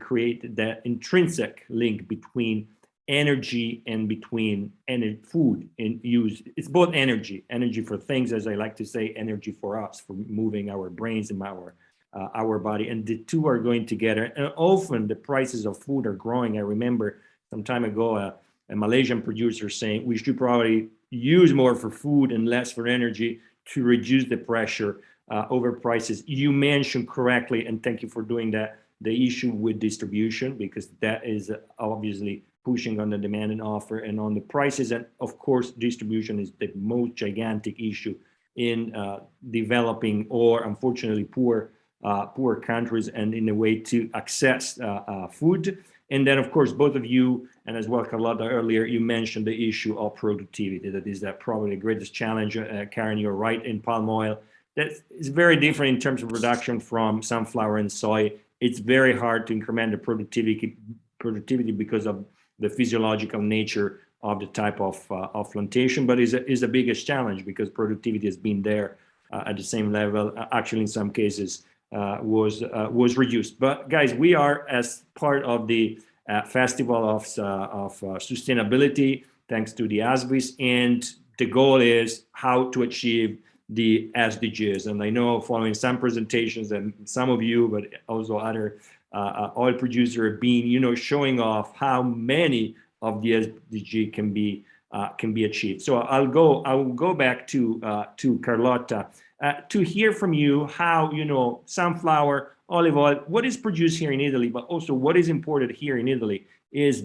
create that intrinsic link between energy and between food and use. It's both energy for things, as I like to say, energy for us, for moving our brains and our body, and the two are going together. And often the prices of food are growing. I remember some time ago a Malaysian producer saying we should probably use more for food and less for energy to reduce the pressure over prices. You mentioned correctly, and thank you for doing that, the issue with distribution, because that is obviously pushing on the demand and offer and on the prices. And of course, distribution is the most gigantic issue in developing or unfortunately poor countries, and in a way to access food. And then of course, both of you, and as well Carlotta earlier, you mentioned the issue of productivity. That is probably the greatest challenge. Karen, you're right, in palm oil. That is very different in terms of production from sunflower and soy. It's very hard to increment the productivity because of the physiological nature of the type of plantation, but is the biggest challenge because productivity has been there at the same level. Actually, in some cases, was reduced. But guys, we are as part of the Festival of Sustainability, thanks to the ASBIS, and the goal is how to achieve the SDGs. And I know following some presentations and some of you, but also other oil producers have been, showing off how many of the SDG can be achieved. So I will go back to Carlotta to hear from you how, sunflower, olive oil, what is produced here in Italy, but also what is imported here in Italy is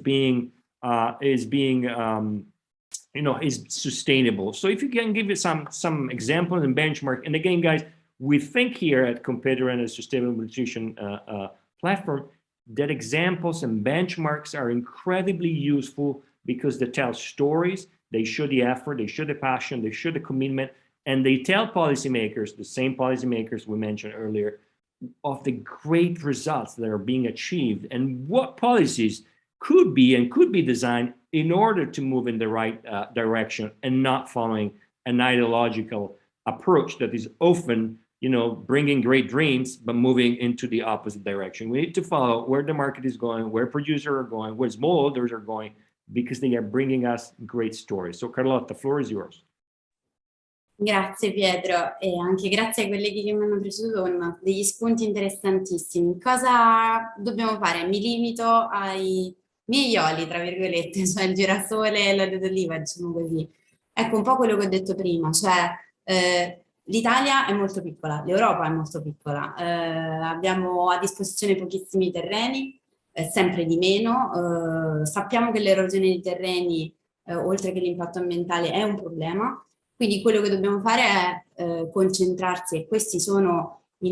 sustainable. So if you can give us some examples and benchmark. And again, guys, we think here at Competere and a Sustainable Nutrition platform that examples and benchmarks are incredibly useful because they tell stories, they show the effort, they show the passion, they show the commitment, and they tell policymakers, the same policymakers we mentioned earlier, of the great results that are being achieved and what policies could be designed in order to move in the right direction and not following an ideological approach that is often, bringing great dreams, but moving into the opposite direction. We need to follow where the market is going, where producers are going, where smallholders are going, because they are bringing us great stories. So Carlotta, the floor is yours. Grazie Pietro e anche grazie ai colleghi che mi hanno preceduto con degli spunti interessantissimi. Cosa dobbiamo fare? Mi limito ai miei oli, tra virgolette, cioè il girasole e l'olio d'oliva, diciamo così. Ecco un po' quello che ho detto prima, cioè l'Italia è molto piccola, l'Europa è molto piccola, abbiamo a disposizione pochissimi terreni, sempre di meno, sappiamo che l'erosione dei terreni, oltre che l'impatto ambientale, è un problema. Quindi quello che dobbiamo fare è concentrarsi, e questi sono le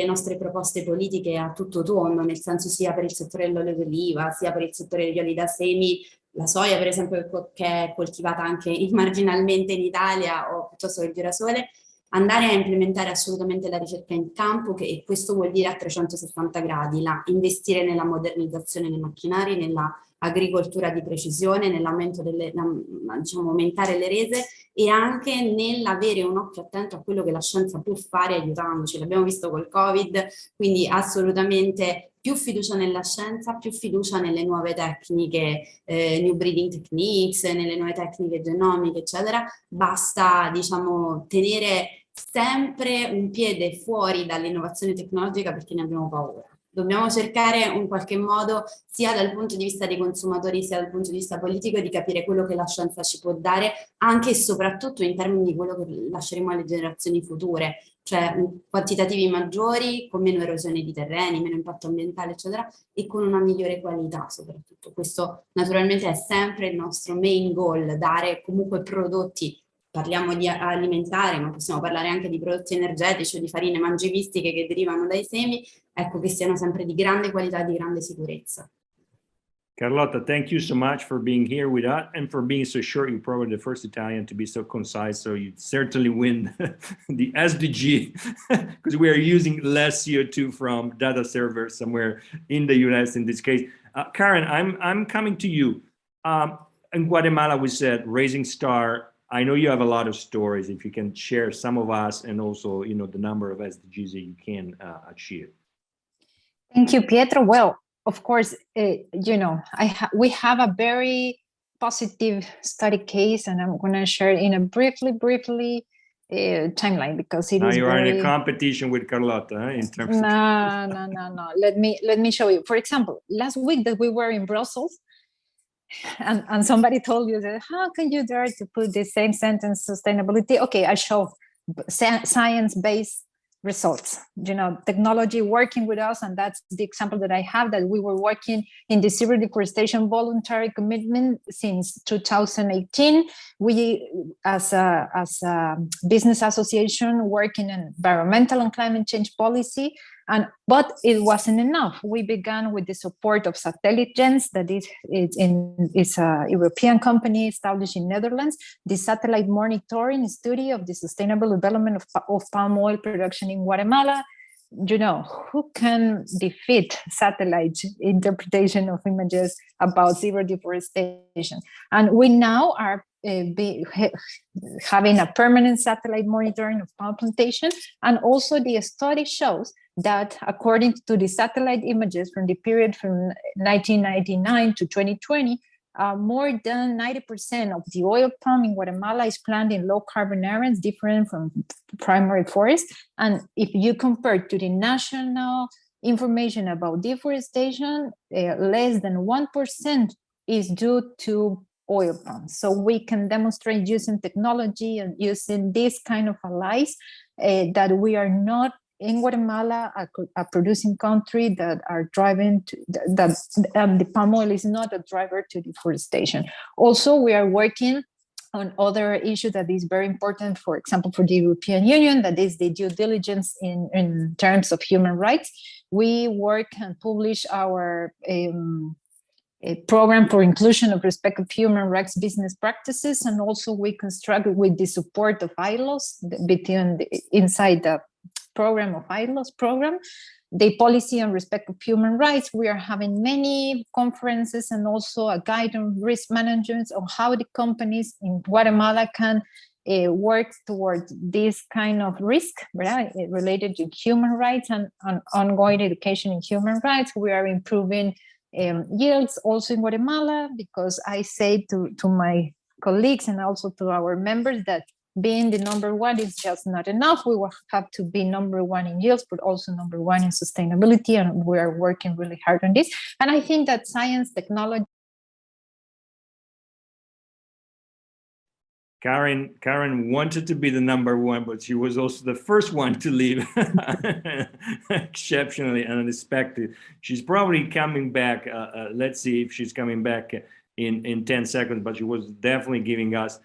nostre proposte politiche a tutto tondo, nel senso sia per il settore dell'olio d'oliva, sia per il settore degli oli da semi, la soia per esempio che è coltivata anche marginalmente in Italia, o piuttosto che il girasole, andare a implementare assolutamente la ricerca in campo, e questo vuol dire a 360 gradi, investire nella modernizzazione dei macchinari, nella agricoltura di precisione, nell'aumento diciamo, aumentare le rese e anche nell'avere un occhio attento a quello che la scienza può fare aiutandoci. L'abbiamo visto col Covid, quindi assolutamente più fiducia nella scienza, più fiducia nelle nuove tecniche, new breeding techniques, nelle nuove tecniche genomiche, eccetera. Basta, diciamo, tenere sempre un piede fuori dall'innovazione tecnologica perché ne abbiamo paura. Dobbiamo cercare in qualche modo, sia dal punto di vista dei consumatori, sia dal punto di vista politico, di capire quello che la scienza ci può dare, anche e soprattutto in termini di quello che lasceremo alle generazioni future, cioè quantitativi maggiori, con meno erosione di terreni, meno impatto ambientale, eccetera, e con una migliore qualità soprattutto. Questo naturalmente è sempre il nostro main goal, dare comunque prodotti. Parliamo di alimentare, ma possiamo parlare anche di prodotti energetici o di farine mangivistiche che derivano dai semi, ecco, che siano sempre di grande qualità e di grande sicurezza. Carlotta, thank you so much for being here with us and for being so short. You're probably the first Italian to be so concise, so you certainly win the SDG because we are using less CO2 from data servers somewhere in the US in this case. Karen, I'm coming to you. In Guatemala, we said Raising Star. I know you have a lot of stories. If you can share some of us and also, you know, the number of SDGs that you can achieve. Thank you, Pietro. Well, of course, you know, we have a very positive study case, and I'm going to share in a briefly timeline because it now is you are very... in a competition with Carlotta, huh, in terms No. Let me show you. For example, last week that we were in Brussels, and somebody told you that how can you dare to put the same sentence sustainability? Okay, I show science-based results, you know, technology working with us, and that's the example that I have, that we were working in the zero deforestation voluntary commitment since 2018. We, as a business association, work in environmental and climate change policy, but it wasn't enough. We began with the support of Satelligence, that is a European company established in Netherlands, the satellite monitoring study of the sustainable development of palm oil production in Guatemala. You know, who can defeat satellite interpretation of images about zero deforestation? And we now are having a permanent satellite monitoring of palm plantation, and also the study shows that according to the satellite images from the period from 1999 to 2020, more than 90% of the oil palm in Guatemala is planted in low carbon areas, different from primary forest. And if you compare to the national information about deforestation, less than 1% is due to oil palms. So we can demonstrate using technology and using this kind of allies that we are not in Guatemala, a producing country, that are driving to that the palm oil is not a driver to deforestation. Also, we are working on other issue that is very important, for example, for the European Union, that is the due diligence in terms of human rights. We work and publish our a program for inclusion of respect of human rights business practices, and also we construct with the support of ILOS inside the program of ILOS program, the policy on respect of human rights. We are having many conferences and also a guide on risk management on how the companies in Guatemala can work towards this kind of risk, right, related to human rights and on ongoing education in human rights. We are improving yields also in Guatemala, because I say to my colleagues and also to our members that being the number one is just not enough. We will have to be number one in yields, but also number one in sustainability, and we are working really hard on this. And I think that science, technology. Karen wanted to be the number one, but she was also the first one to leave. Exceptionally and unexpected. She's probably coming back. Let's see if she's coming back in 10 seconds, but she was definitely giving us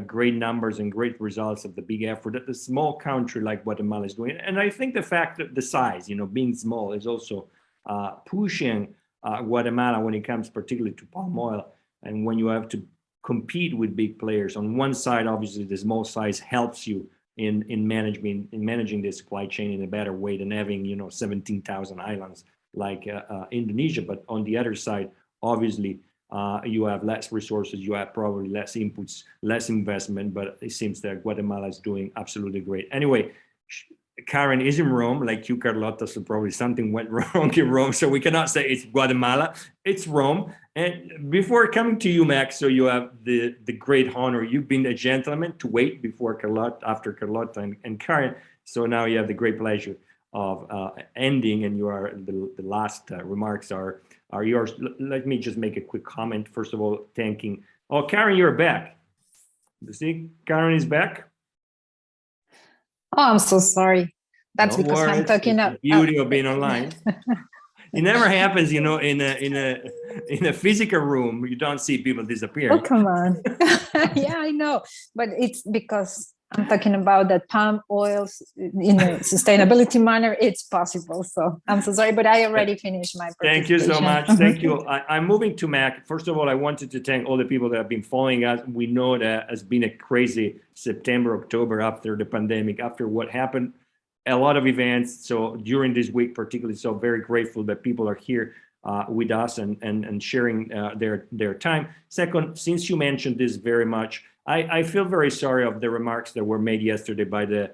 great numbers and great results of the big effort that a small country like Guatemala is doing. And I think the fact that the size, being small, is also pushing Guatemala when it comes particularly to palm oil. And when you have to compete with big players on one side, obviously the small size helps you in managing the supply chain in a better way than having 17,000 islands like Indonesia. But on the other side, obviously you have less resources, you have probably less inputs, less investment, but it seems that Guatemala is doing absolutely great. Anyway, Karen is in Rome, like you, Carlotta, so probably something went wrong in Rome. So we cannot say it's Guatemala, it's Rome. And before coming to you, Max, so you have the great honor. You've been a gentleman to wait before Carlotta, after Carlotta and Karen. So now you have the great pleasure of ending, and you are the last remarks are yours. Let me just make a quick comment. First of all, thanking. Oh, Karen, you're back. You see, Karen is back. Oh, I'm so sorry. That's Don't because worry, I'm talking it's the beauty of being online. It never happens, in a physical room. You don't see people disappear. Oh, come on. Yeah, I know, but it's because I'm talking about that palm oils in a sustainability manner. It's possible. So I'm so sorry, but I already finished my Thank you so much. presentation. Thank you. I'm moving to Mac. First of all, I wanted to thank all the people that have been following us. We know that has been a crazy September, October after the pandemic, after what happened. A lot of events. So during this week, particularly, so very grateful that people are here with us and sharing their time. Second, since you mentioned this very much, I feel very sorry of the remarks that were made yesterday by the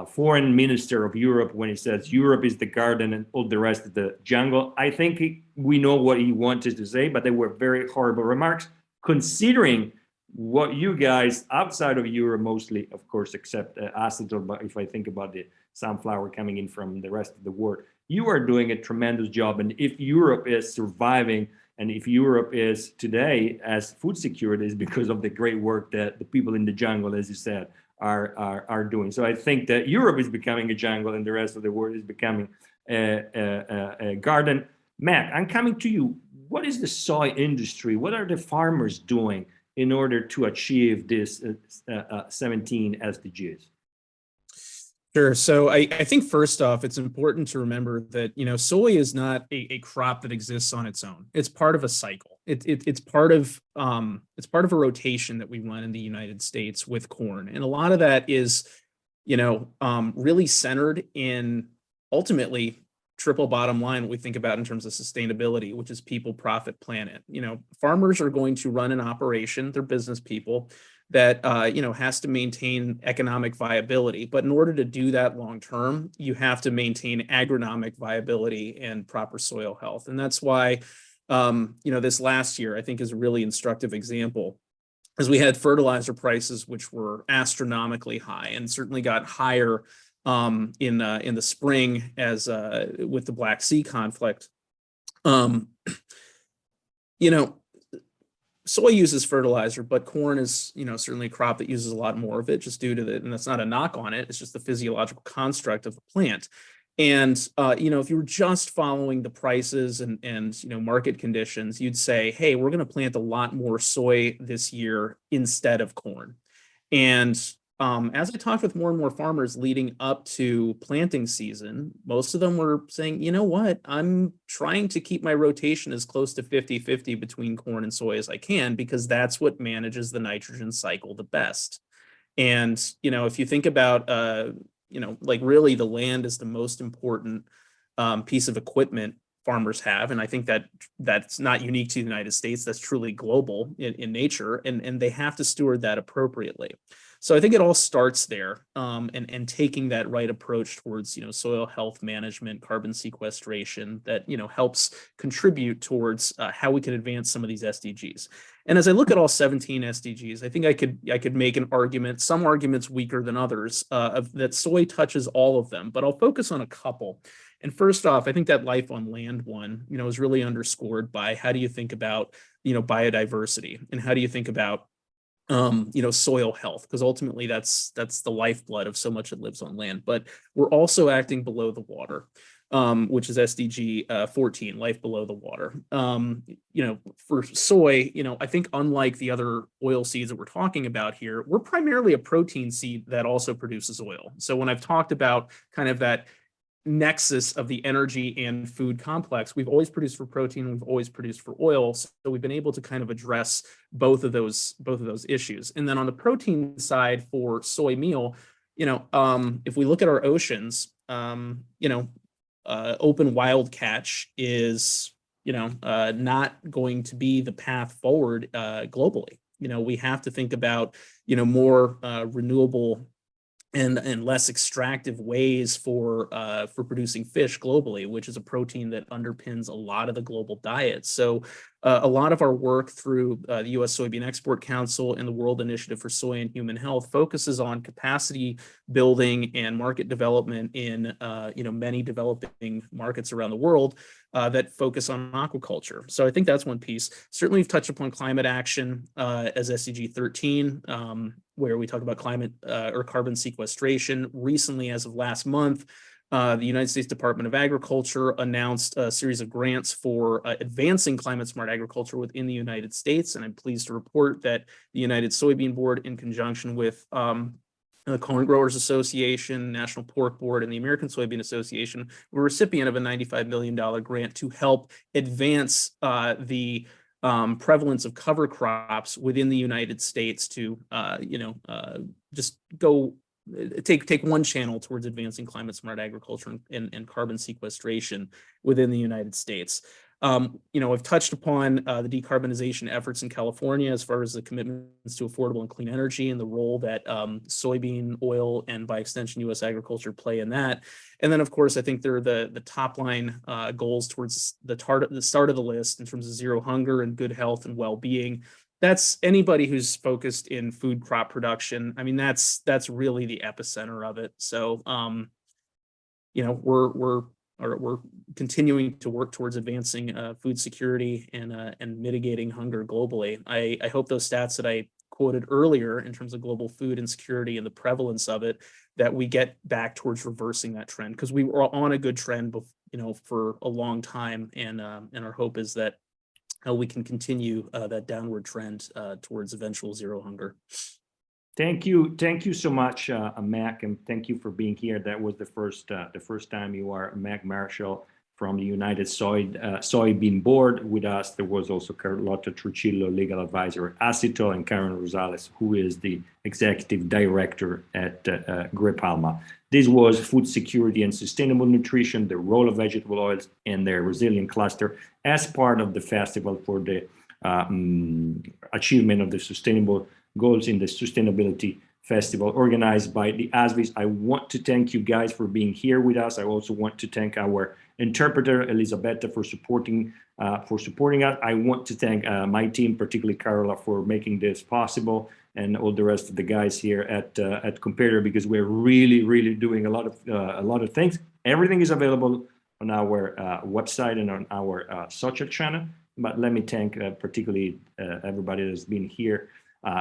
foreign minister of Europe when he says Europe is the garden and all the rest of the jungle. I think we know what he wanted to say, but they were very horrible remarks, considering what you guys outside of Europe, mostly, of course, except acetal, but if I think about the sunflower coming in from the rest of the world, you are doing a tremendous job. And if Europe is surviving, and if Europe is today as food security, is because of the great work that the people in the jungle, as you said, are doing. So I think that Europe is becoming a jungle and the rest of the world is becoming a garden. Matt, I'm coming to you. What is the soy industry? What are the farmers doing in order to achieve this 17 SDGs? Sure. So I think first off, it's important to remember that, soy is not a crop that exists on its own. It's part of a cycle. It's part of a rotation that we run in the United States with corn. And a lot of that is, really centered in ultimately triple bottom line, what we think about in terms of sustainability, which is people, profit, planet. Farmers are going to run an operation, they're business people, that has to maintain economic viability. But in order to do that long term, you have to maintain agronomic viability and proper soil health. And that's why this last year, I think, is a really instructive example, as we had fertilizer prices which were astronomically high and certainly got higher in the spring as with the Black Sea conflict. Soy uses fertilizer, but corn is, certainly a crop that uses a lot more of it, just due to and that's not a knock on it, it's just the physiological construct of the plant. And, if you were just following the prices and market conditions, you'd say, hey, we're going to plant a lot more soy this year instead of corn. And as I talked with more and more farmers leading up to planting season, most of them were saying, you know what, I'm trying to keep my rotation as close to 50-50 between corn and soy as I can, because that's what manages the nitrogen cycle the best. And, if you think about, really the land is the most important piece of equipment farmers have. And I think that that's not unique to the United States. That's truly global in nature, and they have to steward that appropriately. So I think it all starts there, and taking that right approach towards, soil health management, carbon sequestration that, helps contribute towards how we can advance some of these SDGs. And as I look at all 17 SDGs, I think I could make an argument, some arguments weaker than others, that soy touches all of them, but I'll focus on a couple. And first off, I think that life on land one, is really underscored by how do you think about, biodiversity, and how do you think about soil health, because ultimately that's the lifeblood of so much that lives on land. But we're also acting below the water, which is SDG 14, life below the water. For soy, I think unlike the other oil seeds that we're talking about here, we're primarily a protein seed that also produces oil. So when I've talked about kind of that nexus of the energy and food complex, we've always produced for protein, we've always produced for oil, so we've been able to kind of address both of those issues. And then on the protein side for soy meal, if we look at our oceans, open wild catch is not going to be the path forward globally. We have to think about more renewable and less extractive ways for producing fish globally, which is a protein that underpins a lot of the global diet. So a lot of our work through the U.S. Soybean Export Council and the World Initiative for Soy and Human Health focuses on capacity building and market development in many developing markets around the world that focus on aquaculture. So I think that's one piece. Certainly, we've touched upon climate action as SDG 13, where we talk about climate or carbon sequestration. Recently, as of last month, the United States Department of Agriculture announced a series of grants for advancing climate smart agriculture within the United States. And I'm pleased to report that the United Soybean Board, in conjunction with the Corn Growers Association, National Pork Board, and the American Soybean Association, were a recipient of a $95 million grant to help advance the prevalence of cover crops within the United States to, just go take one channel towards advancing climate smart agriculture and carbon sequestration within the United States. I've touched upon the decarbonization efforts in California as far as the commitments to affordable and clean energy and the role that soybean oil and by extension U.S. agriculture play in that. And then, of course, I think they're the top line goals towards the start of the list in terms of zero hunger and good health and well-being. That's anybody who's focused in food crop production. I mean, that's really the epicenter of it. So, we're continuing to work towards advancing food security and mitigating hunger globally. I hope those stats that I quoted earlier in terms of global food insecurity and the prevalence of it, that we get back towards reversing that trend, because we were on a good trend, for a long time, and our hope is that we can continue that downward trend towards eventual zero hunger. Thank you so much, Mac, and thank you for being here. That was the first time you are Mac Marshall from the United Soybean Board with us. There was also Carlotta Truccillo, legal advisor at Acetol, and Karen Rosales, who is the executive director at Grape Alma. This was food security and sustainable nutrition, the role of vegetable oils, and their resilient cluster as part of the festival for the achievement of the sustainable goals in the Sustainability Festival organized by the ASVIS. I want to thank you guys for being here with us. I also want to thank our interpreter, Elisabetta, for supporting us. I want to thank my team, particularly Carola, for making this possible, and all the rest of the guys here at Competere, because we're really doing a lot of things. Everything is available on our website and on our social channel. But let me thank particularly everybody that's been here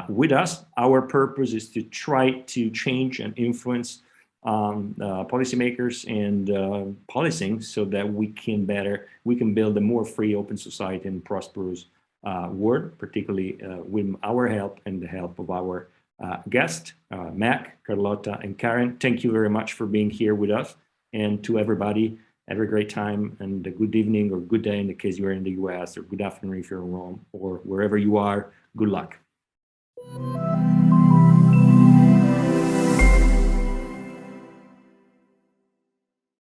with us. Our purpose is to try to change and influence policymakers and policing so that we can build a more free, open society and prosperous world, particularly with our help and the help of our guests, Mac, Carlotta, and Karen. Thank you very much for being here with us. And to everybody, have a great time and a good evening or good day in the case you're in the US, or good afternoon if you're in Rome, or wherever you are. Good luck.